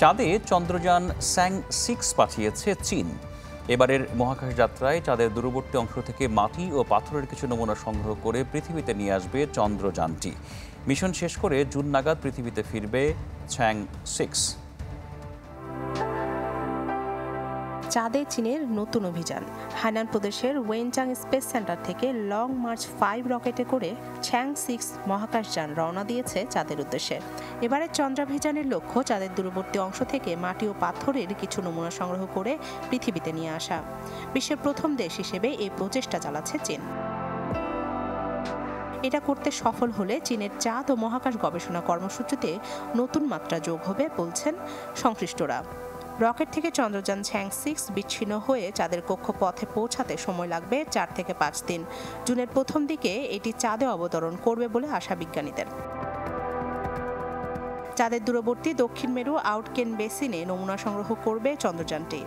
চাঁদে চন্দ্রযান স্যাং-6 পাঠিয়েছে চীন। এবারের মহাকাশ যাত্রায় চাঁদের দূরবর্তী অংশ থেকে মাটি ও পাথরের কিছু নমুনা সংগ্রহ করে পৃথিবীতে নিয়ে আসবে চন্দ্রযানটি। মিশন শেষ করে জুন নাগাদ পৃথিবীতে ফিরবে স্যাং-6। চাঁদে চীনের নতুন অভিযান। হাইনান প্রদেশের ওয়েনচাং স্পেস সেন্টার থেকে লং মার্চ 5 রকেটে করে স্যাং-6 মহাকাশযান রওনা দিয়েছে চাঁদের উদ্দেশ্যে। এবারের চন্দ্রাভিযানের লক্ষ্য চাঁদের দূরবর্তী অংশ থেকে মাটি ও পাথরের কিছু নমুনা সংগ্রহ করে পৃথিবীতে নিয়ে আসা। বিশ্বের প্রথম দেশ হিসেবে এই প্রচেষ্টা চালাচ্ছে চীন। এটা করতে সফল হলে চীনের চাঁদ ও মহাকাশ গবেষণা কর্মসূচিতে নতুন মাত্রা যোগ হবে বলছেন সংশ্লিষ্টরা। রকেট থেকে চন্দ্রযান স্যাং-6 বিচ্ছিন্ন হয়ে চাঁদের কক্ষপথে পৌঁছাতে সময় লাগবে 4 থেকে 5 দিন। জুনের প্রথম দিকে এটি চাঁদে অবতরণ করবে বলে আশা বিজ্ঞানীদের। চাঁদের দূরবর্তী দক্ষিণ মেরু আউটকেন বেসিনে নমুনা সংগ্রহ করবে চন্দ্রযানটি।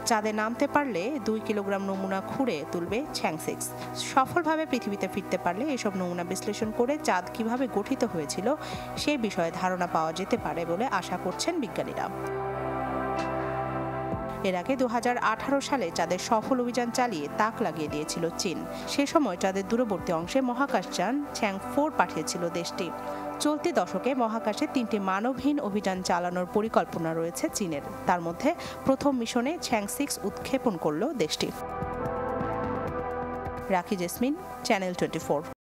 চাঁদে নামতে পারলে 2 কিলোগ্রাম নমুনা খুঁড়ে তুলবে স্যাং-6। সফলভাবে পৃথিবীতে ফিরতে পারলে এসব নমুনা বিশ্লেষণ করে চাঁদ কিভাবে গঠিত হয়েছিল সেই বিষয়ে ধারণা পাওয়া যেতে পারে বলে আশা করছেন বিজ্ঞানীরা। এর আগে 2018 সালে চাঁদের সফল অভিযান চালিয়ে তাক লাগিয়ে দিয়েছিল চীন। সে সময় চাঁদের দূরবর্তী অংশে মহাকাশযান স্যাং-4 পাঠিয়েছিল দেশটি। চলতি দশকে মহাকাশে 3টি মানবহীন অভিযান চালানোর পরিকল্পনা রয়েছে চীনের। তার মধ্যে প্রথম মিশনে স্যাং-6 উৎক্ষেপণ করল দেশটি। রাখি জেসমিন, চ্যানেল 24।